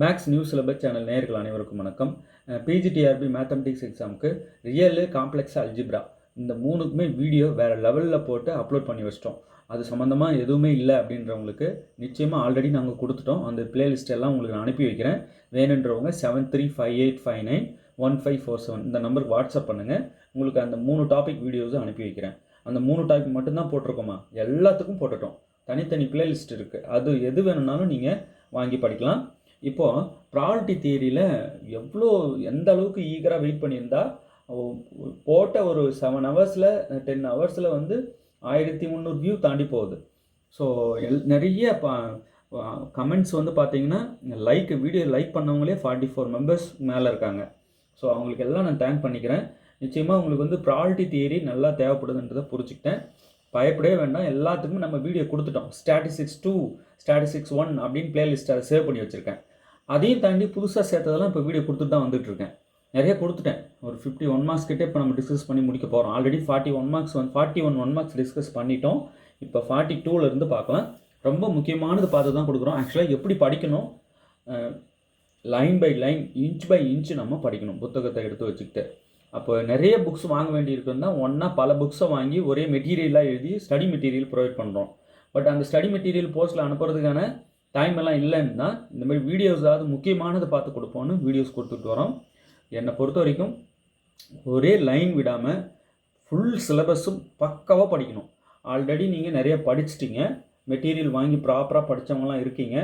Maths new syllabus channel நேயர்கள் அனைவருக்கும் வணக்கம். பிஜிடிஆர்பி மேத்தமெட்டிக்ஸ் எக்ஸாமுக்கு ரியலு, காம்ப்ளெக்ஸ், அல்ஜிப்ரா இந்த மூணுக்குமே வீடியோ வேறு லெவலில் போட்டு அப்லோட் பண்ணி வச்சிட்டோம். அது சம்மந்தமாக எதுவுமே இல்லை அப்படின்றவங்களுக்கு நிச்சயமாக ஆல்ரெடி நாங்கள் கொடுத்துட்டோம். அந்த பிளேலிஸ்ட் எல்லாம் உங்களுக்கு நான் அனுப்பி வைக்கிறேன். வேணுன்றவங்க 7358591547 இந்த நம்பருக்கு வாட்ஸ்அப் பண்ணுங்கள். உங்களுக்கு அந்த 3 டாபிக் வீடியோஸும் அனுப்பி வைக்கிறேன். அந்த 3 டாபிக் மட்டும்தான் போட்டிருக்கோமா, எல்லாத்துக்கும் போட்டுட்டோம். தனித்தனி பிளேலிஸ்ட் இருக்குது. அது எது வேணும்னாலும் நீங்கள் வாங்கி படிக்கலாம். இப்போது ப்ராபபிலிட்டி தியரியில் எந்த அளவுக்கு ஈகராக வெயிட் பண்ணியிருந்தா போட்ட ஒரு 7 ஹவர்ஸில் 10 ஹவர்ஸில் வந்து 1300 வியூ தாண்டி போகுது. ஸோ நிறைய கமெண்ட்ஸ் வந்து பார்த்தீங்கன்னா வீடியோ லைக் பண்ணவங்களே 44 மெம்பர்ஸ் மேலே இருக்காங்க. ஸோ அவங்களுக்கு எல்லாம் நான் தேங்க் பண்ணிக்கிறேன். நிச்சயமாக உங்களுக்கு வந்து ப்ராபபிலிட்டி தியரி நல்லா தேவைப்படுதுன்றதை புரிஞ்சுக்கிட்டேன். பயப்படவே வேண்டாம். எல்லாத்துக்குமே நம்ம வீடியோ கொடுத்துட்டோம். ஸ்டாட்டிஸ்டிக்ஸ் 2, ஸ்டாட்டிஸ்டிக்ஸ் 1 அப்படின்னு பிளேலிஸ்ட் அதை சேவ் பண்ணி வச்சுருக்கேன். அதையும் தாண்டி புதுசாக சேர்த்ததெல்லாம் இப்போ வீடியோ கொடுத்துட்டு தான் வந்துட்டுருக்கேன். நிறைய கொடுத்துட்டேன். ஒரு 51 மார்க்ஸ் கிட்டே இப்போ நம்ம டிஸ்கஸ் பண்ணி முடிக்க போகிறோம். ஆல்ரெடி 41 ஒன் மார்க்ஸ் டிஸ்கஸ் பண்ணிட்டோம். இப்போ 42லேருந்து பார்க்கலாம். ரொம்ப முக்கியமானது பார்த்து தான் கொடுக்குறோம். ஆக்சுவலாக எப்படி படிக்கணும், line by line, inch by inch நம்ம படிக்கணும் புத்தகத்தை எடுத்து வச்சுக்கிட்டு. அப்போ நிறைய புக்ஸ் வாங்க வேண்டியிருக்குன்னு தான் ஒன்றா பல புக்ஸை வாங்கி ஒரே மெட்டீரியலாக எழுதி ஸ்டடி மெட்டீரியல் ப்ரொவைட் பண்ணுறோம். பட் அந்த ஸ்டடி மெட்டீரியல் போஸ்ட்டில் அனுப்புறதுக்கான டைம் எல்லாம் இல்லைன்னு தான் இந்த மாதிரி வீடியோஸாவது முக்கியமானது பார்த்து கொடுப்போன்னு வீடியோஸ் கொடுத்துட்டு வரோம். என்னை பொறுத்த வரைக்கும் ஒரே லைன் விடாமல் ஃபுல் சிலபஸும் பக்காவாக படிக்கணும். ஆல்ரெடி நீங்கள் நிறைய படிச்சிட்டிங்க, மெட்டீரியல் வாங்கி ப்ராப்பராக படித்தவங்களாம் இருக்கீங்க.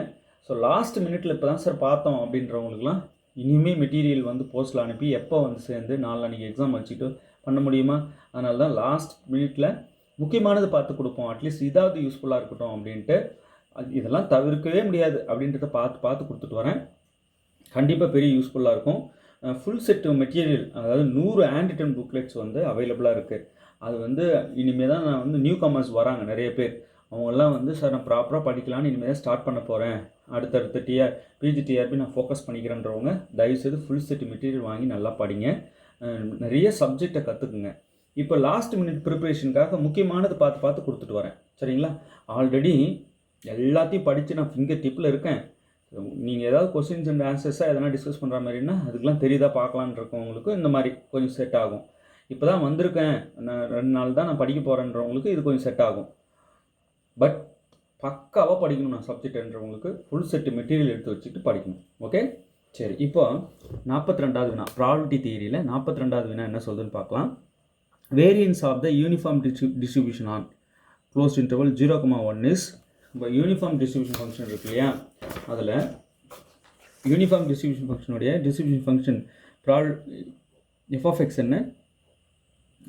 ஸோ லாஸ்ட் மினிட்ல இப்போ தான் சார் பார்த்தோம் அப்படின்றவங்களுக்குலாம் இனிமேல் மெட்டீரியல் வந்து போஸ்ட்டில் அனுப்பி எப்போ வந்து சேர்ந்து நாளைக்கு எக்ஸாம் வச்சுட்டு பண்ண முடியுமா? அதனால தான் லாஸ்ட் மினிட்ல முக்கியமானது பார்த்து கொடுப்போம். அட்லீஸ்ட் இதாவது யூஸ்ஃபுல்லாக இருக்கட்டும் அப்படின்ட்டு. இதெல்லாம் தவிர்க்கவே முடியாது அப்படின்றத பார்த்து கொடுத்துட்டு வரேன். கண்டிப்பாக பெரிய யூஸ்ஃபுல்லாக இருக்கும். ஃபுல் செட்டு மெட்டீரியல், அதாவது 100 ஹேண்ட் ரிட்டன் புக்லெட்ஸ் வந்து அவைலபிளாக இருக்குது. அது வந்து இனிமேல் தான் நான் வந்து நியூ கமர்ஸ் வராங்க நிறைய பேர். அவங்கெல்லாம் வந்து சார் நான் ப்ராப்பராக படிக்கலான்னு இனிமேல் தான் ஸ்டார்ட் பண்ண போகிறேன், அடுத்தடுத்த பிஜிடிஆர்பி நான் ஃபோக்கஸ் பண்ணிக்கிறேன்றவங்க தயவுசெய்து ஃபுல் செட்டு மெட்டீரியல் வாங்கி நல்லா படிங்க. நிறைய சப்ஜெக்டை கற்றுக்குங்க. இப்போ லாஸ்ட் மினிட் ப்ரிப்பரேஷனுக்காக முக்கியமானது பார்த்து கொடுத்துட்டு வரேன். சரிங்களா? ஆல்ரெடி எல்லாத்தையும் படித்து நான் ஃபிங்கர் டிப்பில் இருக்கேன். நீங்கள் ஏதாவது கொஸ்டின்ஸ் அண்ட் ஆன்சர்ஸாக எதனா டிஸ்கஸ் பண்ணுற மாதிரின்னா அதுக்கெலாம் தெரியுதா பார்க்கலான்னு இருக்கவங்களுக்கு இந்த மாதிரி கொஞ்சம் செட் ஆகும். இப்போ தான் வந்திருக்கேன், நான் 2 நாள் தான் நான் படிக்க போகிறேன்றவங்களுக்கு இது கொஞ்சம் செட் ஆகும். பட் பக்காவாக படிக்கணும் நான் சப்ஜெக்ட்ன்றவங்களுக்கு ஃபுல் செட்டு மெட்டீரியல் எடுத்து வச்சுட்டு படிக்கணும். ஓகே, சரி. இப்போ 42வது வினா, ப்ராபபிலிட்டி தியரியில் 42வது வினா என்ன சொல்லுதுன்னு பார்க்கலாம். Variance of the uniform distribution on closed interval 0,1 is. இப்போ யூனிஃபார்ம் டிஸ்ட்ரிபியூஷன் ஃபங்க்ஷன் இருக்கு இல்லையா, அதில் யூனிஃபார்ம் டிஸ்ட்ரிபியூஷன் ஃபங்க்ஷனுடைய distribution function f of x என்ன?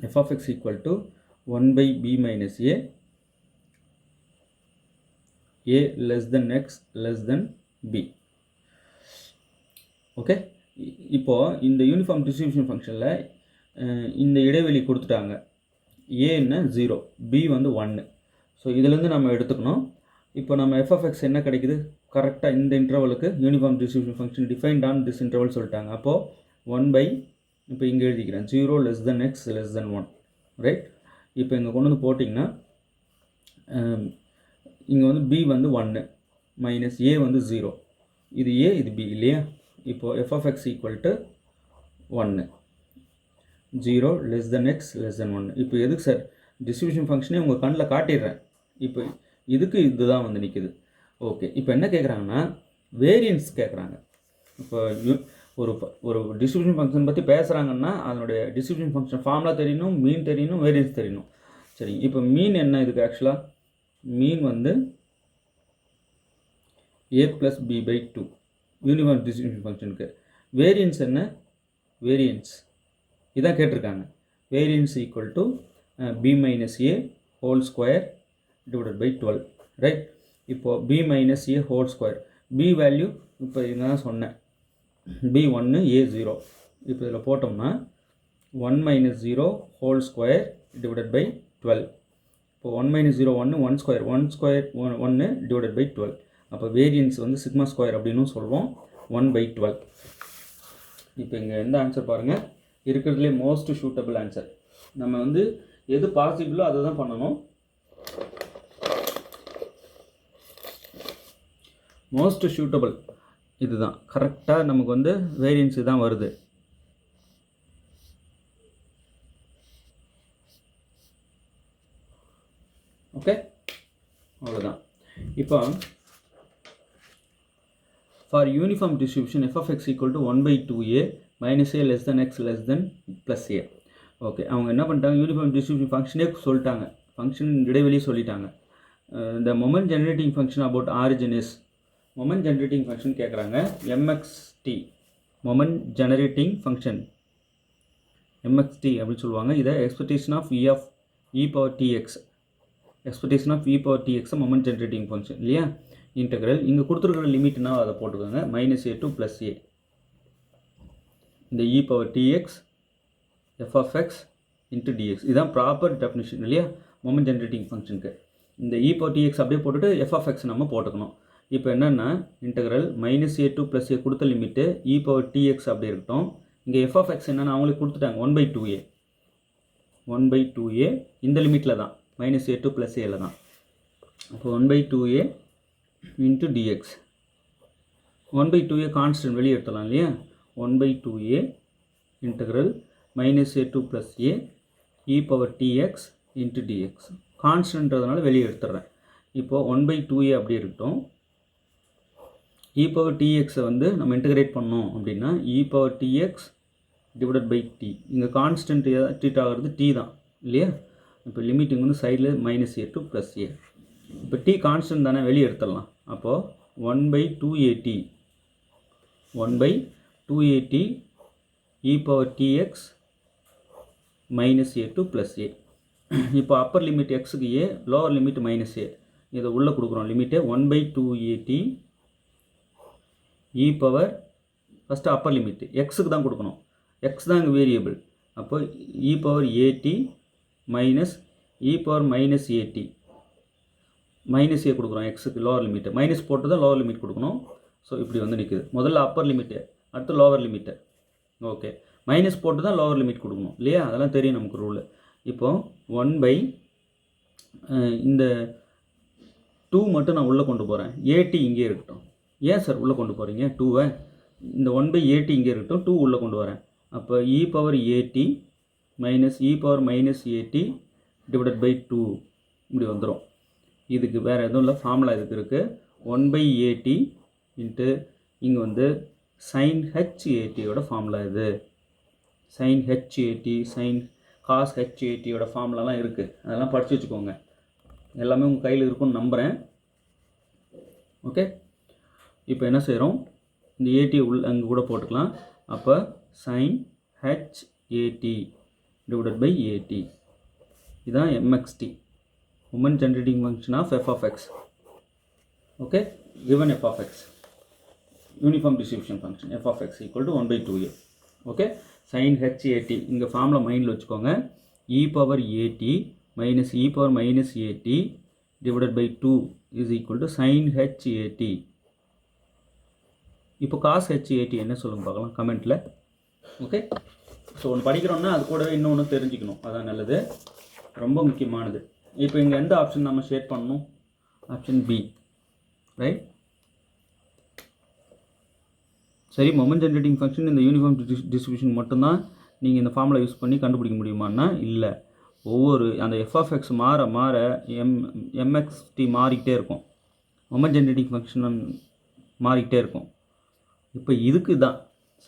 F of X equal to 1/b minus a less than x less than b. Okay, இப்போது இந்த uniform distribution ஃபங்க்ஷனில் இந்த இடைவெளி கொடுத்துட்டாங்க. a என்ன 0, b வந்து 1. ஸோ இதிலேருந்து நம்ம எடுத்துக்கணும். இப்போ நம்ம எஃப் ஆஃப் எக்ஸ் என்ன கிடைக்குது, கரெக்டாக இந்த இன்டர்வலுக்கு uniform distribution function defined on this interval சொல்லிட்டாங்க. அப்போது 1 இப்போ இங்கே எழுதிக்கிறேன் 0 less than x less than 1, right? இப்போ இங்கே கொண்டு வந்து போட்டிங்கன்னா இங்கே வந்து b வந்து 1 மைனஸ் a வந்து 0. இது a, இது b இல்லையா? இப்போது F of X equal to 1, 0 less than x less than 1. இப்போ எதுக்கு சார் டிஸ்ட்ரிபியூஷன் ஃபங்க்ஷனே உங்கள் கண்ணில் காட்டிடுறேன். இப்போ இதுக்கு இதுதான் வந்து நிற்குது. ஓகே, இப்போ என்ன கேட்குறாங்கன்னா வேரியன்ஸ் கேட்குறாங்க. இப்போ ஒரு டிஸ்ட்ரிபியூஷன் ஃபங்க்ஷன் பற்றி பேசுகிறாங்கன்னா அதனுடைய டிஸ்ட்ரிபியூஷன் ஃபங்க்ஷன் ஃபார்முலா தெரியணும், மீன் தெரியணும், வேரியன்ஸ் தெரியணும். சரி, இப்போ மீன் என்ன இதுக்கு? ஆக்சுவலாக மீன் வந்து a + b/2 யூனிஃபார்ம் டிஸ்ட்ரிபியூஷன் ஃபங்க்ஷனுக்கு. வேரியன்ஸ் என்ன? வேரியன்ஸ் இதான் கேட்டிருக்காங்க. Variance equal to b minus a whole square divided by 12, right? இப்போது b minus a whole square, b value இப்போ இங்கே தான் சொன்னேன், b 1 a 0. இப்போ இதில் போட்டோம்னா 1 minus 0 whole square divided by 12. இப்போ 1 மைனஸ் 0 1 ஸ்கொயர் 1 டிவைடட் பை 12. அப்போ வேரியன்ஸ் வந்து சிக்மா ஸ்கொயர் அப்படின்னு சொல்லுவோம், 1/12. இப்போ இங்கே எந்த ஆன்சர் பாருங்கள், இருக்கிறதுலே மோஸ்ட் சூட்டபிள் ஆன்சர். நம்ம வந்து எது பாசிபிளோ அதை தான் பண்ணணும். மோஸ்ட் சூட்டபிள் இதுதான் கரெக்டாக நமக்கு வந்து வேரியன்ஸ் தான் வருது. ஓகே, அவ்வளோதான். இப்போ for uniform distribution f of x equal to 1 by 2a minus a less than x less than plus a. Okay, அவங்க என்ன பண்ணிட்டாங்க, யூனிஃபார்ம் டிஸ்ட்ரிபியூஷன் ஃபங்க்ஷனே சொல்லிட்டாங்க, ஃபங்க்ஷன் இடைவெளி சொல்லிட்டாங்க. இந்த moment generating function about origin is, moment generating function கேட்குறாங்க, mxt moment generating function mxt அப்படின்னு சொல்லுவாங்க. இதை expectation of e power tx, expectation of e power tx moment generating function இல்லையா. இன்டெக்ரல் இங்கே கொடுத்துருக்கிற லிமிட்னா அதை போட்டுக்கோங்க, -a to +a. இந்த e power tx f of x into dx, இதுதான் ப்ராப்பர் டெஃபினிஷன் இல்லையா மொமெண்ட் ஜெனரேட்டிங் ஃபங்க்ஷனுக்கு. இந்த e power tx அப்படியே போட்டுட்டு f of x நம்ம போட்டுக்கணும். இப்போ என்னென்னா இன்டெக்ரல் -a to +a கொடுத்த லிமிட்டு e power tx அப்படியே இருக்கட்டும். இங்கே f of x என்னென்னா அவங்களுக்கு கொடுத்துட்டாங்க 1/2a, 1/2a இந்த லிமிட்டில் தான், -a to +a தான். அப்போ 1/2a into dx, 1/2a constant வெளியே எடுத்துடலாம் இல்லையா. 1/2a integral -a to +a e power tx into dx, கான்ஸ்டன்ட்ன்றதுனால வெளியே எடுத்துடுறேன். இப்போது 1/2a அப்படி இருக்கட்டும். e power tx வந்து நம்ம இன்டெகிரேட் பண்ணோம் அப்படின்னா e power tx divided by t, இங்கே கான்ஸ்டன்ட் ட்ரீட் ஆகிறது t தான் இல்லையா. இப்போ லிமிட்டிங் வந்து சைடில் -a to +a. இப்போ t கான்ஸ்டன்ட் தானே, வெளியே எடுத்துடலாம். அப்போது 1/2at, 1/2at e power tx -a to +a. இப்போ அப்பர் லிமிட் எக்ஸுக்கு a, லோவர் லிமிட் -a, இதை உள்ளே கொடுக்குறோம் limit 1/2at e power, first Appar limit எக்ஸுக்கு தான் கொடுக்கணும், எக்ஸ் தான் இங்கே வேரியபிள். அப்போ e power at minus e power -at, -a கொடுக்குறோம் எக்ஸுக்கு லோவர் லிமிட்டு, மைனஸ் போட்டு தான் லோவர் லிமிட் கொடுக்கணும். ஸோ இப்படி வந்து நிற்குது. முதல்ல அப்பர் லிமிட்டு, அடுத்து லோவர் லிமிட்டு. ஓகே, மைனஸ் போட்டு தான் லோவர் லிமிட் கொடுக்கணும் இல்லையா, அதெல்லாம் தெரியும் நமக்கு ரூலு. இப்போது 1/, இந்த 2 மட்டும் நான் உள்ளே கொண்டு போகிறேன், at இங்கே இருக்கட்டும். ஏன் சார் உள்ளே கொண்டு போகிறீங்க 2வை, இந்த 1/at இங்கே இருக்கட்டும், 2 உள்ளே கொண்டு வரேன். அப்போ e power at minus e power -at divided by 2 இப்படி வந்துடும். இதுக்கு வேறு எதுவும் இல்லை, ஃபார்முலா இதுக்கு இருக்குது. 1/at இன்ட்டு இங்கே வந்து sin hat ஃபார்முலா இது, sin hat, sin cos hat ஃபார்முலாலாம் இருக்குது, அதெல்லாம் படித்து வச்சுக்கோங்க. எல்லாமே உங்கள் கையில் இருக்குன்னு நம்புகிறேன். ஓகே, இப்போ என்ன செய்கிறோம், இந்த at அங்கே கூட போட்டுக்கலாம். அப்போ sin hat divided by at, இதுதான் mxt moment generating function of f of x. okay, given f of x, uniform distribution function f of x equal to 1/2a. okay, sin hat இங்கே formula மைண்டில் வச்சுக்கோங்க, e power at minus e power -at divided by 2 is equal to sin hat. இப்போ cos hat என்ன சொல்லுங்க பார்க்கலாம் கமெண்ட்டில். Okay, so ஒன்று படிக்கிறோன்னா அது கூடவே இன்னொன்று தெரிஞ்சுக்கணும், அதான் நல்லது, ரொம்ப முக்கியமானது. இப்போ இங்கே எந்த ஆப்ஷன் நம்ம ஷேட் பண்ணணும், ஆப்ஷன் பி, ரைட். சரி, மொமெண்ட் ஜெனரேட்டிங் ஃபங்க்ஷன் இந்த யூனிஃபார்ம் டிஸ்ட்ரிபியூஷன் மட்டும்தான் நீங்கள் இந்த ஃபார்முலா யூஸ் பண்ணி கண்டுபிடிக்க முடியுமான்னா இல்லை. ஒவ்வொரு அந்த f of x மாற மாற mxt மாறிக்கிட்டே இருக்கும், மொமெண்ட் ஜெனரேட்டிங் ஃபங்க்ஷன் மாறிக்கிட்டே இருக்கும். இப்போ இதுக்கு தான்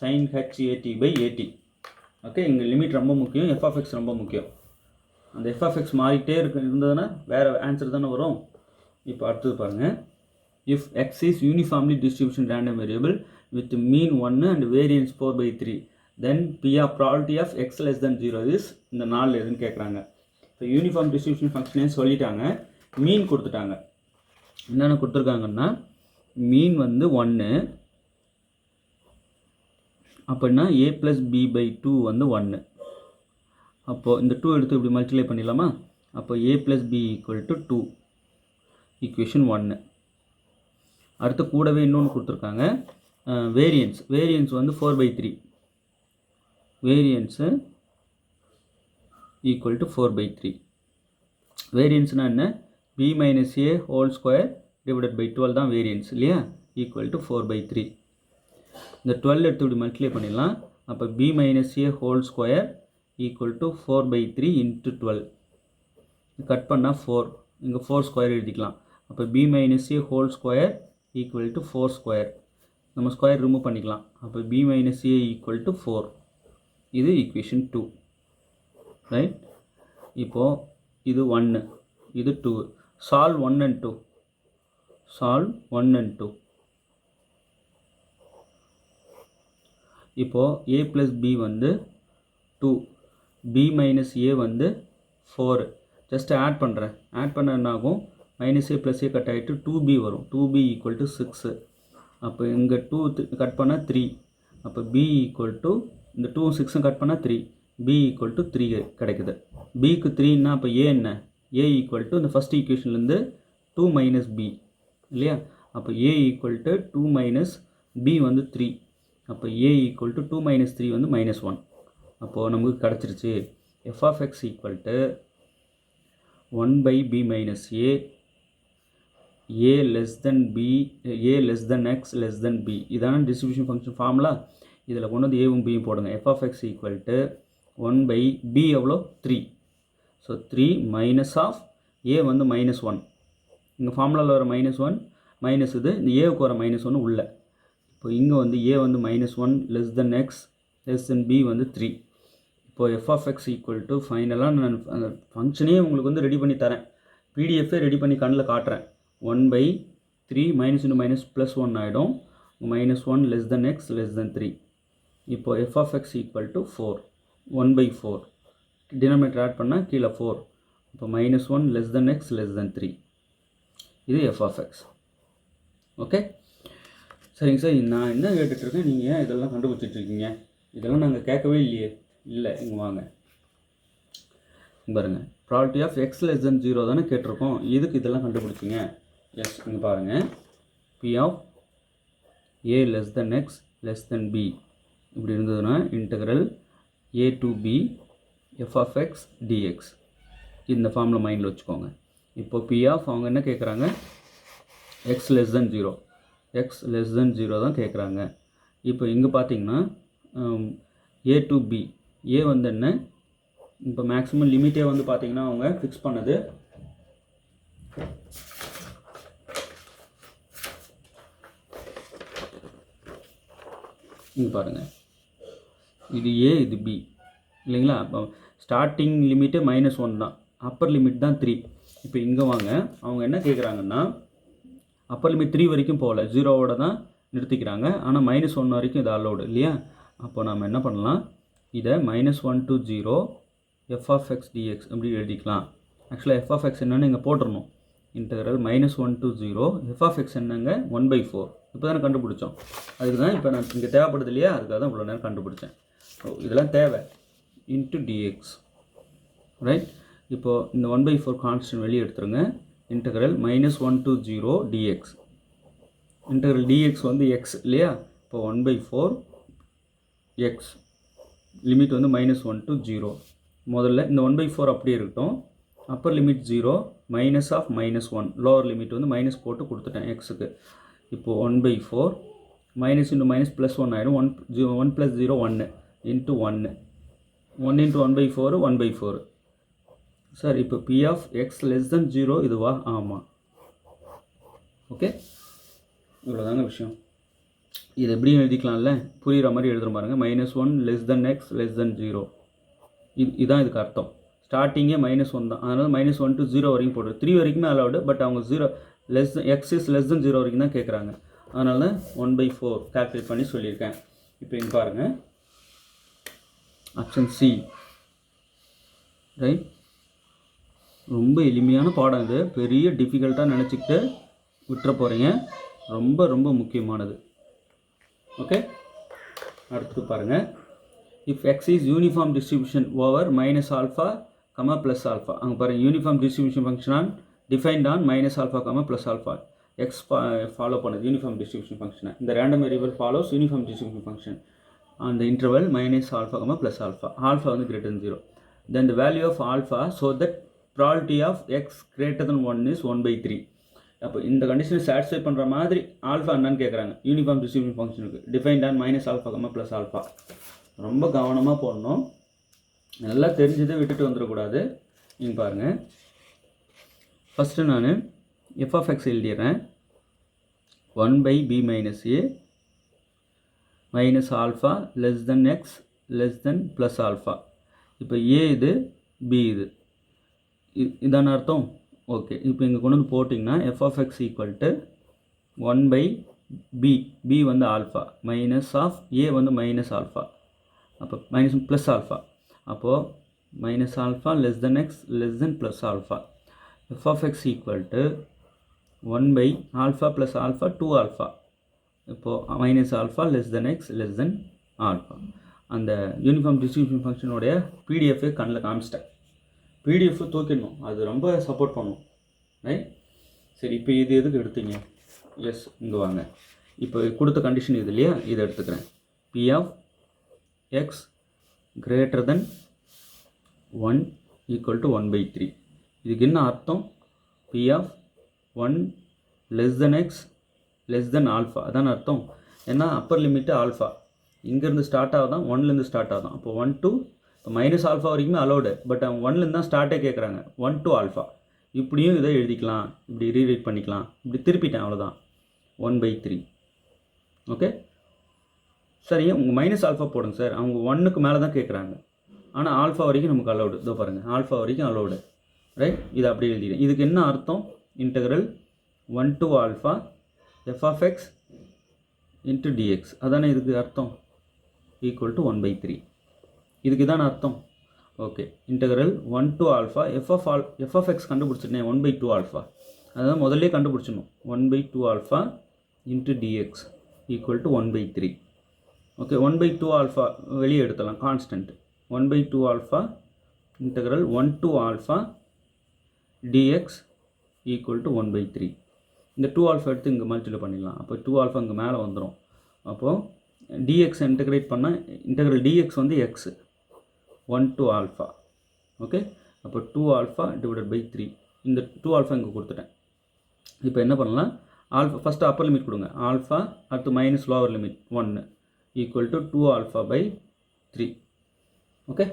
sin hat by at. Okay, இங்கே லிமிட் ரொம்ப முக்கியம், f of x ரொம்ப முக்கியம். அந்த f of x மாறிக்கிட்டே இருந்ததுன்னா வேறு ஆன்சர் தானே வரும். இப்போ அடுத்தது பாருங்கள், if x is uniformly distribution random variable with mean 1 and variance 4/3, then p of probability of x less than 0 is இந்த 4 எதுன்னு கேட்குறாங்க. இப்போ யூனிஃபார்ம் டிஸ்ட்ரிபியூஷன் ஃபங்க்ஷனே சொல்லிட்டாங்க, மீன் கொடுத்துட்டாங்க. என்னென்ன கொடுத்துருக்காங்கன்னா மீன் வந்து 1, அப்படின்னா a + b/2 வந்து 1. அப்போது இந்த 2 எடுத்து இப்படி மல்டிப்ளை பண்ணிடலாமா. அப்போ a + b = 2, ஈக்குவேஷன் 1. அடுத்து கூடவே இன்னொன்று கொடுத்துருக்காங்க, வேரியன்ஸ் வந்து 4/3, வேரியன்ஸு ஈக்குவல் டு 4/3. வேரியன்ஸ்னால் என்ன, b - a² டிவைடட் பை 12 தான் வேரியன்ஸ் இல்லையா, ஈக்குவல் டு 4/3. இந்த 12 எடுத்து இப்படி மல்டிப்ளை பண்ணிடலாம். அப்போ b minus A whole square equal to 4/3 into 12. Cut பண்ணால் 4, இங்கே 4 ஸ்கொயர் எழுதிக்கலாம். அப்போ b minus A whole square equal to 4 square. நம்ம ஸ்கொயர் ரிமூவ் பண்ணிக்கலாம். அப்போ b minus A equal to 4. இது ஈக்குவேஷன் 2, ரைட். இப்போது இது 1, இது 2. Solve 1 and 2. Solve 1 and 2. இப்போது a ப்ளஸ் b வந்து 2, b மைனஸ் ஏ வந்து 4. ஜஸ்ட் ஆட் பண்ணுறேன். ஆட் பண்ண என்ன ஆகும், minus A plus A cut ஆகிட்டு 2b வரும். 2b equal to 6. அப்போ இங்கே 2 கட் பண்ணால் 3. அப்போ b ஈக்குவல் டு இந்த 2 6 கட் பண்ணால் 3. b ஈக்குவல் டு 3 கிடைக்குது. bக்கு 3ன்னா அப்போ a என்ன, a ஈக்குவல் டு இந்த ஃபஸ்ட் ஈக்குவேஷன்லேருந்து 2 மைனஸ் b இல்லையா. அப்போ a equal to 2 minus b வந்து 3. அப்போ a ஈக்குவல் டு 2 மைனஸ் 3 வந்து -1. அப்போது நமக்கு கிடச்சிருச்சு f of x equal to 1/b minus a less than b, a less than x less than b. இதான டிஸ்ட்ரிபியூஷன் ஃபங்க்ஷன் ஃபார்முலா. இதில் கொண்டு வந்து ஏவும் பியும் போடுங்க. f of x equal to 1/b எவ்வளோ 3. ஸோ 3 மைனஸ் ஆஃப் a வந்து -1. இங்கே ஃபார்முலாவில் வர -1 மைனஸ் இது, இந்த ஏவுக்கு வர -1 உள்ள. இப்போ இங்கே வந்து a வந்து -1 less than x less than b வந்து 3. இப்போது f of x equal to ஃபைனலாக நான் அந்த ஃபங்க்ஷனே உங்களுக்கு வந்து ரெடி பண்ணி தரேன். பிடிஎஃபே ரெடி பண்ணி கண்ணில் காட்டுறேன். 1/3 மைனஸ் இன்டு மைனஸ் ப்ளஸ் 1 ஆகிடும். -1 less than x less than 3. இப்போது f of x equal to 4, 1/4. Denominator add பண்ணால் கீழே 4. இப்போ -1 less than x less than 3. இது f of x. ஓகே, சரிங்க சார். நான் என்ன கேட்டுட்ருக்கேன், நீங்கள் ஏன் இதெல்லாம் கண்டுபிடிச்சிட்ருக்கீங்க? இதெல்லாம் நாங்கள் கேட்கவே இல்லையே. இல்லை, இங்கே வாங்க பாருங்கள். Property of x less than 0 தானே கேட்டிருக்கோம். இதுக்கு இதெல்லாம் கண்டுபிடிச்சிங்க. எஸ், இங்கே பாருங்கள். p of a less than x less than b இப்படி இருந்ததுன்னா integral a to b f of x dx இந்த ஃபார்மில் மைண்டில் வச்சுக்கோங்க. இப்போ p ஆஃப் அவங்க என்ன கேட்குறாங்க, x less than 0, x less than 0 தான் கேட்குறாங்க. இப்போ இங்கே பார்த்தீங்கன்னா a to b, a வந்து என்ன, இப்போ மேக்ஸிமம் லிமிட்டே வந்து பார்த்தீங்கன்னா அவங்க ஃபிக்ஸ் பண்ணது இங்கே பாருங்கள். இது a, இது b இல்லைங்களா. அப்போ ஸ்டார்டிங் லிமிட்டே -1 தான், அப்பர் லிமிட் தான் 3. இப்போ இங்கே வாங்க, அவங்க என்ன கேட்குறாங்கன்னா அப்பர் லிமிட் 3 வரைக்கும் போகல, 0வோட தான் நிறுத்திக்கிறாங்க. ஆனால் -1 வரைக்கும் இது அலோடு இல்லையா. அப்போ நம்ம என்ன பண்ணலாம், இதை -1 to 0 f of x dx அப்படி எழுதிக்கலாம். ஆக்சுவலாக f of x என்னென்னு இங்கே போட்டுடணும். Integral -1 to 0 f of x என்னங்க 1/4. இப்போ தானே கண்டுபிடிச்சோம். அதுக்கு தான் இப்போ நான் இங்கே தேவைப்படுது இல்லையா, அதுக்காக தான் இவ்வளோ நேரம் கண்டுபிடிச்சேன். இதெல்லாம் தேவை இன்ட்டு dx, ரைட். இப்போது இந்த 1/4 கான்ஸ்டன்ட் வெளியே எடுத்துருங்க. Integral -1 to 0 dx. Integral dx வந்து x இல்லையா. இப்போ 1/4 x லிமிட் வந்து -1 to 0. முதல்ல இந்த 1/4 அப்படியே இருக்கட்டும். Upper limit 0 minus of -1, lower limit வந்து மைனஸ் போட்டு கொடுத்துட்டேன் எக்ஸுக்கு. இப்போது 1/4 மைனஸ் இன்ட்டு மைனஸ் ப்ளஸ் 1 ஆகிடும். 1 + 0 1 இன்ட்டு 1 இன்ட்டு 1/4 1/4. சார் இப்போ p of x less than 0 இதுவா? ஆமாம். ஓகே, இவ்வளோதாங்க விஷயம். இது எப்படி எழுதிக்கலாம்ல, புரிகிற மாதிரி எழுதுகிற பாருங்க. -1 less than x less than 0. இதுதான் இதுக்கு அர்த்தம். ஸ்டார்டிங்கே -1 தான், அதனால் -1 to 0 வரைக்கும் போடுறது. 3 வரைக்குமே அலவுடு, பட் அவங்க 0 less x is less than 0 வரைக்கும் தான் கேட்குறாங்க. அதனால 1/4 கால்குலேட் பண்ணி சொல்லியிருக்கேன். இப்போ இங்கே பாருங்கள், ஆப்ஷன் சி, ரைட். ரொம்ப எளிமையான பாடம் இது, பெரிய டிஃபிகல்ட்டாக நினச்சிக்கிட்டு விட்டுற போகிறீங்க. ரொம்ப ரொம்ப முக்கியமானது. ஓகே, அடுத்து பாருங்கள். If x is uniform distribution over -α, +α. அங்கே பாருங்கள், uniform distribution function on defined on -α, +α. x follow பண்ணுது யூனிஃபார்ம் டிஸ்ட்ரிபியூஷன் ஃபங்க்ஷனை. இந்த random variable follows uniform distribution function on the interval -α, +α. Alpha வந்து greater than 0. Then the value of alpha, so that probability of x greater than 1 is 1/3. அப்போ இந்த கண்டிஷனை satisfy பண்ணுற மாதிரி alpha என்னன்னு கேட்குறாங்க. யூனிஃபார்ம் டிஸ்ட்ரிபியூஷன் ஃபங்க்ஷனுக்கு defined on minus alpha comma plus alpha. ரொம்ப கவனமாக போடணும். நல்லா தெரிஞ்சதை விட்டுட்டு வந்துடக்கூடாது. நீங்கள் பாருங்கள், ஃபஸ்ட்டு நான் எஃப் ஆஃப் எக்ஸ் எழுதிடுறேன். 1/b minus a minus alpha less than X less than plus alpha. இப்போ ஏ இது, பி இது, இதான அர்த்தம். ஓகே, இப்போ இங்கே கொண்டு வந்து போட்டிங்கன்னா f of X equal to 1/b, b வந்து ஆல்ஃபா மைனஸ் ஆஃப் ஏ வந்து மைனஸ் ஆல்ஃபா, அப்போ மைனஸ் ப்ளஸ் ஆல்ஃபா. அப்போது minus alpha less than X less than plus alpha. F of X equal to 1/ஆல்ஃபா ப்ளஸ் ஆல்ஃபா 2 ஆல்ஃபா. இப்போது minus alpha less than X less than alpha. அந்த uniform distribution ஃபங்க்ஷனுடைய பிடிஎஃபை கண்ணில் காமிச்சிட்டேன். PDF தூக்கிடணும், அது ரொம்ப சப்போர்ட் பண்ணும். ரைட், சரி. இப்போ இது எதுக்கு எடுத்தீங்க? எஸ், இங்கே வாங்க. இப்போ கொடுத்த கண்டிஷன் இது இல்லையா, இதை எடுத்துக்கிறேன். P of X greater than 1 equal to 1/3. இதுக்கு என்ன அர்த்தம்? P of 1 less than X less than alpha, அதான் அர்த்தம். ஏன்னா அப்பர் லிமிட்டு ஆல்ஃபா இங்கேருந்து ஸ்டார்ட் ஆகுதான், 1லேருந்து ஸ்டார்ட் ஆகுதான். அப்போ 1 to இப்போ மைனஸ் ஆல்ஃபா வரைக்குமே அலோடு, பட் அவங்க 1லேருந்து தான் ஸ்டார்ட்டே கேட்குறாங்க. 1 to ஆல்ஃபா. இப்படியும் இதை எழுதிக்கலாம், இப்படி ரீரைட் பண்ணிக்கலாம். இப்படி திருப்பிட்டேன், அவ்வளோதான். 1/3. ஓகே, சரி. உங்கள் மைனஸ் ஆல்ஃபா போடுங்க சார். அவங்க 1க்கு மேலே தான் கேட்குறாங்க, ஆனால் ஆல்ஃபா வரைக்கும் நமக்கு அலோடு. இதோ பாருங்கள், ஆல்ஃபா வரைக்கும் அலோடு. ரைட், இதை அப்படி எழுதிக்கிறேன். இதுக்கு என்ன அர்த்தம்? Integral 1 to alpha f of x into dx, அதானே இதுக்கு அர்த்தம். Equal to 1/3. இதுக்கு இதான அர்த்தம். Okay, integral 1 to alpha f of x கண்டுபிடிச்சிருந்தேன் 1/2 ஆல்ஃபா. அதான் முதல்ல கண்டுபிடிச்சிடணும். 1/2 alpha into dx equal to 1/3. Okay, 1/2 alpha வெளியே எடுத்தலாம், constant. 1/2 alpha integral 1 to alpha dx equal to 1/3. இந்த 2 ஆல்ஃபா எடுத்து இங்கே மல்டிப்ளை பண்ணிடலாம். அப்போ 2 ஆல்ஃபா இங்கே மேலே வந்துடும். அப்போது டிஎக்ஸ் இன்டெகிரேட் பண்ணால் இன்டெக்ரல் டிஎக்ஸ் வந்து எக்ஸ் 1 to ஆல்ஃபா. ஓகே, அப்போ 2 ஆல்ஃபா டிவைடட் பை 3. இந்த 2 ஆல்ஃபா இங்கே கொடுத்துட்டேன். இப்போ என்ன பண்ணலாம்? ஆல்ஃபா ஃபஸ்ட்டு அப்பர் லிமிட் கொடுங்க, ஆல்ஃபா. அடுத்து minus lower limit 1 equal to 2 alpha by 3. Okay,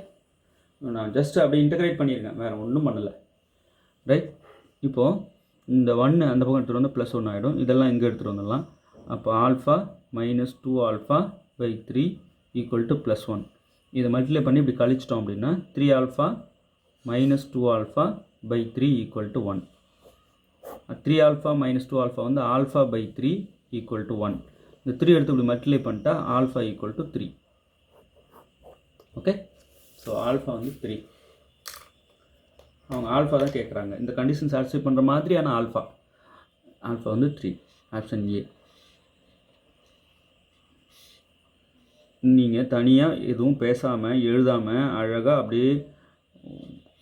நான் ஜஸ்ட் அப்படியே இன்டெகிரேட் பண்ணியிருக்கேன், வேறு ஒன்றும் பண்ணலை. ரைட், இப்போது இந்த 1 அந்த பக்கம் எடுத்துகிட்டு வந்து +1 ஆகிடும். இதெல்லாம் இங்கே எடுத்துகிட்டு வந்துடலாம். அப்போ alpha minus 2 alpha by 3 equal to +1. இதை மல்டிப்ளை பண்ணி இப்படி கழிச்சிட்டோம் அப்படின்னா 3 alpha minus 2 alpha by 3 equal to 1. 3 alpha minus 2 alpha வந்து ஆல்ஃபா பை 3 ஈக்குவல் டு 1. இந்த 3 எடுத்து இப்படி மல்டிப்ளை பண்ணிட்டா alpha equal to 3. Okay, so alpha வந்து 3. அவங்க ஆல்ஃபா தான் கேட்குறாங்க. இந்த கண்டிஷன் சாட்டிஸ்ஃபை பண்ணுற மாதிரியான ஆல்ஃபா வந்து 3. Option A. நீங்கள் தனியாக எதுவும் பேசாமல் எழுதாமல் அழகாக அப்படியே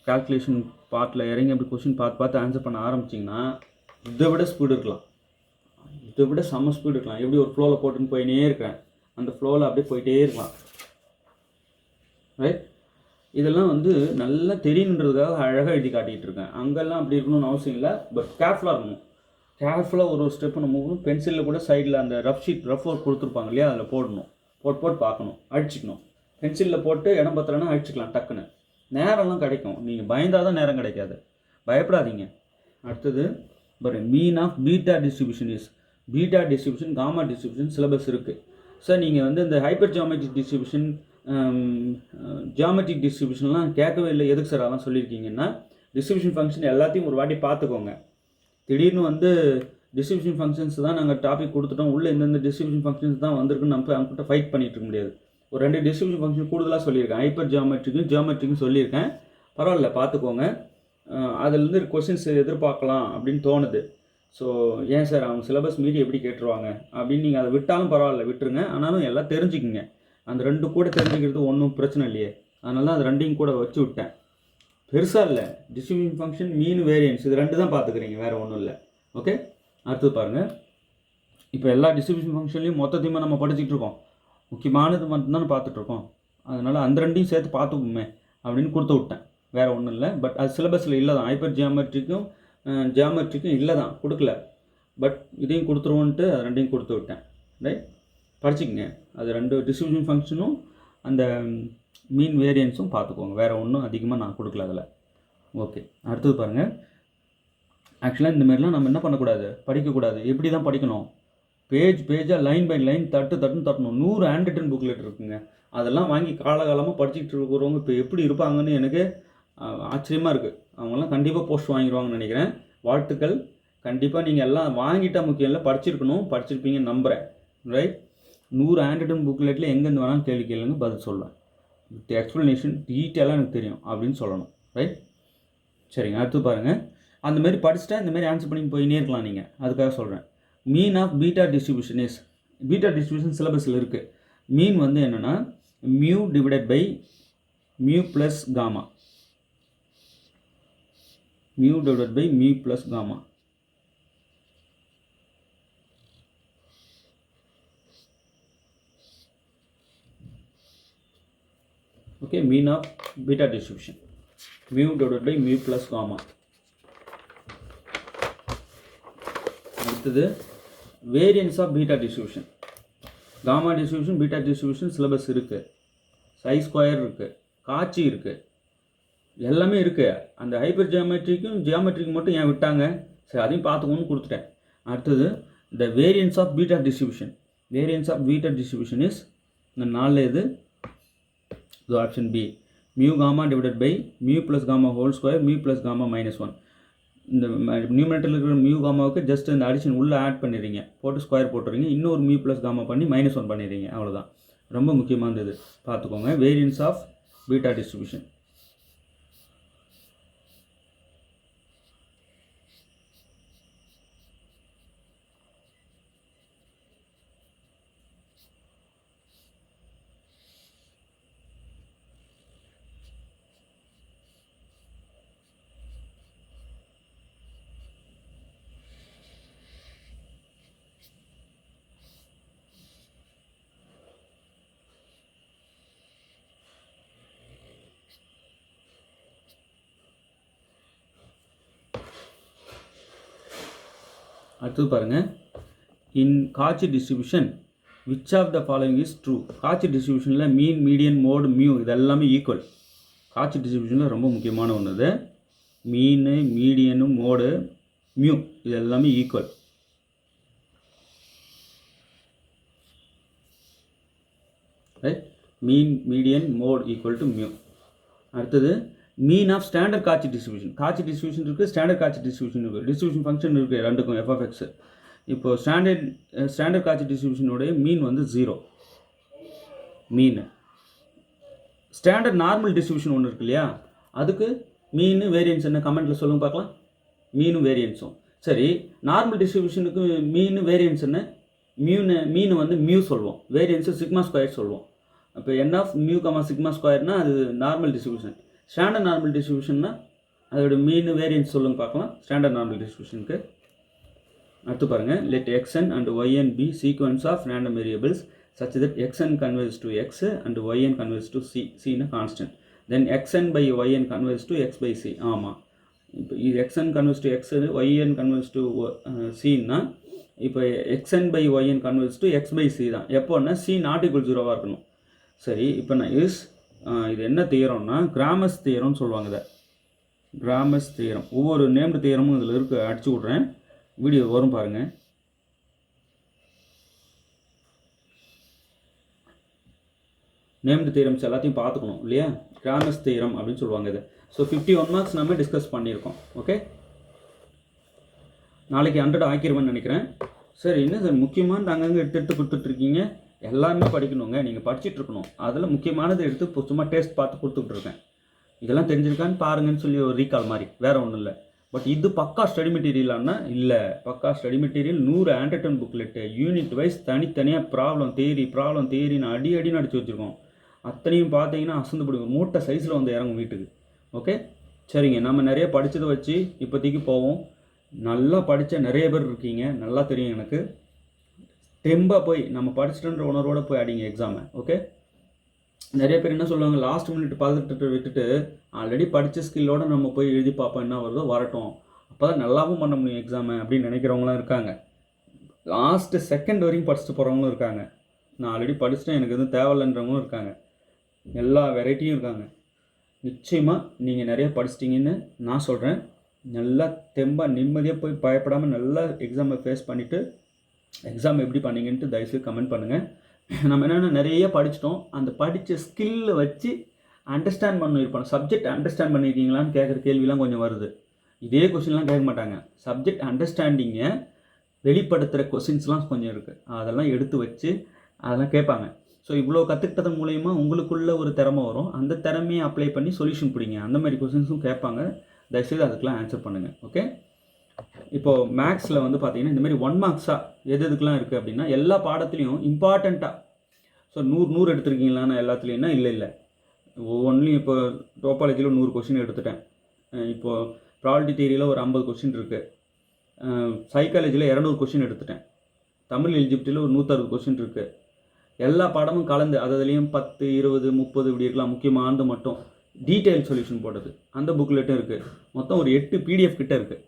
கால்குலேஷன் பார்ட்டில் இறங்கி அப்படி கொஸ்டின் பார்த்து ஆன்சர் பண்ண ஆரம்பிச்சிங்கன்னா இதை விட ஸ்பீடு இருக்கலாம், இதை விட செம்ம ஸ்பீடு இருக்கலாம். எப்படி ஒரு ஃப்ளோவில் போட்டுன்னு போயினே இருக்கிறேன், அந்த ஃப்ளோவில் அப்படியே போயிட்டே இருக்கலாம். ரைட், இதெல்லாம் வந்து நல்லா தெரியணுன்றதுக்காக அழகாக எழுதி காட்டிகிட்டு இருக்கேன். அங்கெல்லாம் அப்படி இருக்கணும்னு அவசியம் இல்லை, பட் கேர்ஃபுல்லாக இருக்கணும். கேர்ஃபுல்லாக ஒரு ஸ்டெப்பு நம்ம மூவணும். பென்சிலில் கூட சைடில் அந்த ரஃப் ஒர்க் கொடுத்துருப்பாங்க இல்லையா, அதில் போடணும். போட்டு பார்க்கணும், அழிச்சிக்கணும். பென்சிலில் போட்டு இடம் பத்தலைன்னா அழிச்சிக்கலாம் டக்குன்னு. நேரம்லாம் கிடைக்கும், நீங்கள் பயந்தால் தான் நேரம் கிடைக்காது, பயப்படாதீங்க. அடுத்தது பாருங்கள், mean of beta distribution gamma distribution syllabus இருக்குது சார். நீங்கள் வந்து இந்த ஹைப்பர் ஜியாமெட்ரிக் டிஸ்ட்ரிபியூஷன் ஜியாமெட்ரிக் டிஸ்ட்ரிபியூஷன்லாம் கேட்கவே இல்லை. எதுக்கு சார் அதெல்லாம் சொல்லியிருக்கீங்கன்னா, டிஸ்ட்ரிபியூஷன் ஃபங்க்ஷன் எல்லாத்தையும் ஒரு வாட்டி பார்த்துக்கோங்க. திடீர்னு வந்து டிஸ்ட்ரிபியூஷன் ஃபங்க்ஷன்ஸ் தான் நாங்கள் டாபிக் கொடுத்துட்டோம், உள்ளே இந்தந்த டிஸ்ட்ரிபியூஷன் ஃபங்க்ஷன்ஸ் தான் வந்திருக்குன்னு நம்ம அவங்ககிட்ட ஃபைட் பண்ணிட்டு இருக்க முடியாது. ஒரு 2 டிஸ்ட்ரிபியூஷன் ஃபங்க்ஷன் கூடுதலாக சொல்லியிருக்கேன், ஹைப்பர் ஜியாமெட்ரிக்கும் சொல்லியிருக்கேன். பரவாயில்ல, பார்த்துக்கோங்க. அதுலேருந்து கொஸ்டின்ஸ் எதிர்பார்க்கலாம் அப்படின்னு தோணுது. ஸோ ஏன் சார் அவங்க சிலபஸ் மீறி எப்படி கேட்டுருவாங்க அப்படின்னு நீங்கள் அதை விட்டாலும் பரவாயில்ல, விட்டுருங்க. ஆனாலும் எல்லாம் தெரிஞ்சுக்குங்க. அந்த 2 கூட தெரிஞ்சுக்கிறது ஒன்றும் பிரச்சனை இல்லையே, அதனால தான் அது 2ஐயும் கூட வச்சு விட்டேன். பெருசாக இல்லை, டிஸ்ட்ரிபியூஷன் ஃபங்க்ஷன் மீன் வேரியன்ஸ் இது 2 தான் பார்த்துக்கிறீங்க, வேறு ஒன்றும் இல்லை. ஓகே, அடுத்து பாருங்கள். இப்போ எல்லா டிஸ்ட்ரிபியூஷன் ஃபங்க்ஷன்லையும் மொத்தத்தையுமே நம்ம படிச்சுட்டு இருக்கோம், முக்கியமானது மட்டும்தானே பார்த்துட்ருக்கோம். அதனால் அந்த 2ஐயும் சேர்த்து பார்த்துப்போமே அப்படின்னு கொடுத்து விட்டேன், வேறு ஒன்றும் இல்லை. பட் அது சிலபஸில் இல்லை தான், ஹைப்பர் ஜியாமெட்ரிக்கும் இல்லை தான், கொடுக்கல. பட் இதையும் கொடுத்துருவோன்ட்டு அது ரெண்டையும் கொடுத்து விட்டேன். ரைட், படிச்சுக்கங்க. அது ரெண்டு டிஸ்ட்ரிபியூஷன் ஃபங்க்ஷனும் அந்த மீன் வேரியன்ஸும் பார்த்துக்கோங்க. வேறு ஒன்றும் அதிகமாக நான் கொடுக்கல அதில். ஓகே, அடுத்தது பாருங்கள். ஆக்சுவலாக இந்தமாரிலாம் நம்ம என்ன பண்ணக்கூடாது, படிக்கக்கூடாது. எப்படி தான் படிக்கணும், பேஜாக லைன் பை லைன் தட்டுன்னு தட்டணும். 100 ஹேண்ட் ரிட்டன் புக்லெட் இருக்குங்க. அதெல்லாம் வாங்கி காலகாலமாக படிச்சுட்டு இருக்கிறவங்க இப்போ எப்படி இருப்பாங்கன்னு எனக்கு ஆச்சரியமாக இருக்குது. அவங்களாம் கண்டிப்பாக போஸ்ட் வாங்கிடுவாங்கன்னு நினைக்கிறேன். வாழ்த்துக்கள். கண்டிப்பாக நீங்கள் எல்லாம் வாங்கிட்டால் முக்கியம் இல்லை, படிச்சிருக்கணும். படிச்சிருப்பீங்கன்னு நம்புகிறேன். ரைட், 100 ஹேண்ட் ரிட்டன் புக்லெட்டில் எங்கேருந்து வேணாலும் கேள்வி கேளுங்க, பதில் சொல்லுவேன். எக்ஸ்ப்ளனேஷன் டீட்டெயிலாக எனக்கு தெரியும் அப்படின்னு சொல்லணும். ரைட், சரிங்க. அடுத்து பாருங்கள். அந்தமாரி படிச்சுட்டா இந்தமாரி ஆன்சர் பண்ணி போயினே இருக்கலாம் நீங்கள். அதுக்காக சொல்கிறேன். Mean of beta distribution is, beta distribution சிலபஸில் இருக்குது. மீன் வந்து என்னென்னா mu divided by mu plus gamma, mu divided by mu plus gamma. Okay, mean of beta distribution mu divided by mu plus gamma. அடுத்தது variance of beta distribution. Gamma distribution, beta distribution syllabus இருக்குது. Chi square இருக்குது, காட்சி இருக்குது, எல்லாமே இருக்குது. அந்த hyper ஜியாமெட்ரிக்கும் மட்டும் ஏன் விட்டாங்க, சரி அதையும் பார்த்துக்கணும்னு கொடுத்துட்டேன். அடுத்தது the variance of beta distribution. Variance of beta distribution is, இந்த 4 இது option B, mu gamma divided by mu plus gamma whole square mu plus gamma -1. இந்த நியூமரேட்டரில் இருக்கிற மியூ காமாவுக்கு ஜஸ்ட் இந்த அடிஷன் உள்ளே ஆட் பண்ணிடுறீங்க, போட்டு ஸ்கொயர் போட்டுறீங்க, இன்னொரு மியூ ப்ளஸ் காமா பண்ணி -1 பண்ணிடுறீங்க. அவ்வளோதான். ரொம்ப முக்கியமானது பார்த்துக்கோங்க. Variance of beta distribution. அடுத்தது பாருங்கள். In Cauchy distribution which of the following is true. Cauchy டிஸ்ட்ரிபியூஷனில் மீன், மீடியன், மோடு, மியூ இது எல்லாமே ஈக்குவல். காட்சி டிஸ்ட்ரிபியூஷனில் ரொம்ப முக்கியமான ஒன்று இது. மீன், மீடியனு, மோடு, மியூ இது எல்லாமே equal. Right, mean, median, mode equal to mu. அடுத்தது mean of standard Cauchy distribution. Cauchy distribution இருக்குது, ஸ்டாண்டர்ட் காட்சி டிஸ்ட்ரிபியூஷன் இருக்குது. டிஸ்ட்ரிபியூஷன் ஃபங்க்ஷன் இருக்குது ரெண்டுக்கும், f(x). இப்போ ஸ்டாண்டர்ட் காட்சி டிஸ்ட்ரிபியூஷனுடைய மீன் வந்து 0 மீன். ஸ்டாண்டர்ட் நார்மல் டிஸ்ட்ரிபியூஷன் ஒன்று இருக்கு இல்லையா, அதுக்கு மீன் வேரியன்ஸ் என்ன கமெண்ட்டில் சொல்லுங்க பார்க்கலாம். மீனும் வேரியன்ஸும். சரி, நார்மல் டிஸ்ட்ரிபியூஷனுக்கு மீன் வேரியன்ஸ் என்ன, மீன் வந்து மியூ சொல்லுவோம், வேரியன்ஸு சிக்மா ஸ்கொயர் சொல்லுவோம். இப்போ n of mu comma sigma ஸ்கொயர்னால் அது நார்மல் டிஸ்ட்ரிபியூஷன். ஸ்டாண்டர்ட் நார்மல் டிஸ்ட்ரிபியூஷன்னா அதோட மீன் வேரியன்ஸ் சொல்லுங்க பார்க்கலாம் ஸ்டாண்டர்ட் நார்மல் டிஸ்ட்ரிபியூஷனுக்கு. அடுத்து பாருங்கள். Let xn and yn be sequence of random variables such that xn converges to x and yn converges to c. c is a constant. Then xn by yn converges to x by c. ஆமாம், இப்போ இது xn converges to x, yn converges to c-னா இப்போ xn by yn converges to x by c தான். எப்போன்னா c not equal 0 இருக்கணும். சரி, இப்போ நான் இது என்ன தியரம்னா கிராமஸ் தியரம்னு சொல்லுவாங்க. இதை கிராமஸ் தியரம், ஒவ்வொரு நேம்டு தியரமும் இதில் இருக்குது, அடிச்சு விட்றேன், வீடியோ வரும் பாருங்கள். நேம்டு தியரம்ஸ் எல்லாத்தையும் பார்த்துக்கணும் இல்லையா, கிராமஸ் தியரம் அப்படின்னு சொல்லுவாங்க இது. ஸோ 51 மார்க்ஸ் நம்ம டிஸ்கஸ் பண்ணியிருக்கோம். ஓகே, நாளைக்கு 100 ஆக்கிடுவேன்னு நினைக்கிறேன். சரி, என்ன சார் முக்கியமானது அங்கங்கே எடுத்து கொடுத்துட்ருக்கீங்க, எல்லாருமே படிக்கணுங்க, நீங்கள் படிச்சுட்டு இருக்கணும். அதில் முக்கியமானது எடுத்து சும்மா டேஸ்ட் பார்த்து கொடுத்துட்ருக்கேன். இதெல்லாம் தெரிஞ்சிருக்கான்னு பாருங்கன்னு சொல்லி ஒரு ரீகால் மாதிரி, வேறு ஒன்றும் இல்லை. பட் இது பக்கா ஸ்டடி மெட்டீரியலானா இல்லை, பக்கா study material. 100 handwritten booklet, unit wise தனித்தனியாக ப்ராப்ளம் தேரின்னு அடின்னு அடித்து வச்சுருக்கோம். அத்தனையும் பார்த்தீங்கன்னா அசந்து பிடிக்கும், மூட்டை சைஸில் வந்து இறங்கும் வீட்டுக்கு. ஓகே, சரிங்க. நம்ம நிறைய படித்ததை வச்சு இப்போதைக்கு போவோம். நல்லா படித்த நிறைய பேர் இருக்கீங்க, நல்லா தெரியும் எனக்கு. தெம்பாக போய் நம்ம படிச்சுட்டுன்ற உணர்வோடு போய் அடிங்க எக்ஸாமை. ஓகே, நிறைய பேர் என்ன சொல்லுவாங்க, லாஸ்ட் மினிட் பார்த்துட்டு விட்டுட்டு ஆல்ரெடி படித்த ஸ்கில்லோடு நம்ம போய் எழுதி பார்ப்போம், என்ன வருதோ வரட்டும், அப்போ தான் நல்லாவும் பண்ண முடியும் எக்ஸாமை அப்படின்னு நினைக்கிறவங்களாம் இருக்காங்க. லாஸ்ட்டு செகண்ட் வரைக்கும் படிச்சுட்டு போகிறவங்களும் இருக்காங்க. நான் ஆல்ரெடி படிச்சுட்டேன் எனக்கு எதுவும் தேவையில்லைன்றவங்களும் இருக்காங்க. எல்லா வெரைட்டியும் இருக்காங்க. நிச்சயமாக நீங்கள் நிறைய படிச்சிட்டிங்கன்னு நான் சொல்கிறேன். நல்லா தெம்பாக நிம்மதியாக போய் பயப்படாமல் நல்லா எக்ஸாமை ஃபேஸ் பண்ணிவிட்டு எக்ஸாம் எப்படி பண்ணீங்கன்ட்டு தயவுசெய்து கமெண்ட் பண்ணுங்கள். நம்ம என்னென்னா நிறைய படிச்சிட்டோம். அந்த படித்த ஸ்கில்லை வச்சு அண்டர்ஸ்டாண்ட் பண்ணியிருப்போம். சப்ஜெக்ட் அண்டர்ஸ்டாண்ட் பண்ணியிருக்கீங்களான்னு கேட்குற கேள்விலாம் கொஞ்சம் வருது. இதே கொஸ்டின்லாம் கேட்க மாட்டாங்க. சப்ஜெக்ட் அண்டர்ஸ்டாண்டிங்கை வெளிப்படுத்துகிற கொஸ்டின்ஸ்லாம் கொஞ்சம் இருக்குது. அதெல்லாம் எடுத்து வச்சு அதெல்லாம் கேட்பாங்க. ஸோ இவ்வளோ கற்றுக்கிட்டது மூலயமா உங்களுக்குள்ள ஒரு திறமை வரும். அந்த திறமையை அப்ளை பண்ணி சொல்யூஷன் பிடிங்க. அந்த மாதிரி கொஸ்டின்ஸும் கேட்பாங்க. தயவுசெய்து அதுக்கெலாம் ஆன்சர் பண்ணுங்கள். ஓகே, இப்போது மேக்ஸில் வந்து பார்த்தீங்கன்னா இந்த மாதிரி 1 மார்க்ஸாக எதுக்கெலாம் இருக்குது அப்படின்னா எல்லா பாடத்துலேயும் இம்பார்ட்டண்ட்டாக. ஸோ 100 எடுத்துருக்கீங்களான்னு எல்லாத்துலேயும்னா இல்லை. ஒவ்வொன்றிலையும் இப்போ டோபாலஜியில் 100 கொஸ்டின் எடுத்துட்டேன். இப்போது ப்ராபபிலிட்டி தியரியில் ஒரு 50 கொஸ்டின் இருக்குது. சைக்காலஜியில் 200 கொஸ்டின் எடுத்துட்டேன். தமிழ் எலிஜிபிலிட்டியில் ஒரு 160 கொஸ்டின் இருக்குது. எல்லா பாடமும் கலந்து அதுலேயும் 10, 20, 30 இப்படி இருக்கலாம். முக்கியமானது மட்டும் டீட்டெயில் சொல்யூஷன் போட்டது அந்த புக்லெட்டும் இருக்குது. மொத்தம் ஒரு 8 பிடிஎஃப் கிட்ட இருக்குது.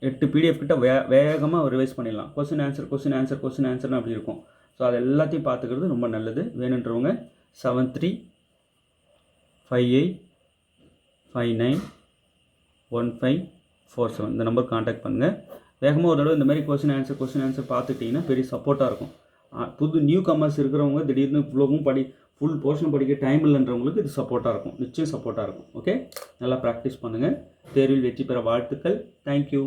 8 பிடிஎஃப் கிட்ட வேகமாக ரிவைஸ் பண்ணிடலாம். கொஸ்டின் ஆன்சர்னு அப்படி இருக்கும். ஸோ அது எல்லாத்தையும் பார்த்துக்கிறது ரொம்ப நல்லது. வேணுன்றவங்க 7358591547 இந்த நம்பர் காண்டாக்ட் பண்ணுங்கள். வேகமாக ஒரு தடவை இந்த மாதிரி கொஸ்டின் ஆன்சர் பார்த்துட்டிங்கன்னா பெரிய சப்போர்ட்டாக இருக்கும். புது நியூ கமர்ஸ் இருக்கிறவங்க திடீர்னு ஃபுல் போர்ஷன் படிக்க டைம் இல்லைன்றவங்களுக்கு இது சப்போர்ட்டாக இருக்கும். நிச்சயம் சப்போர்ட்டாக இருக்கும். ஓகே, நல்லா ப்ராக்டிஸ் பண்ணுங்கள். தேர்வில் வெற்றி பெற வாழ்த்துக்கள். தேங்க்யூ.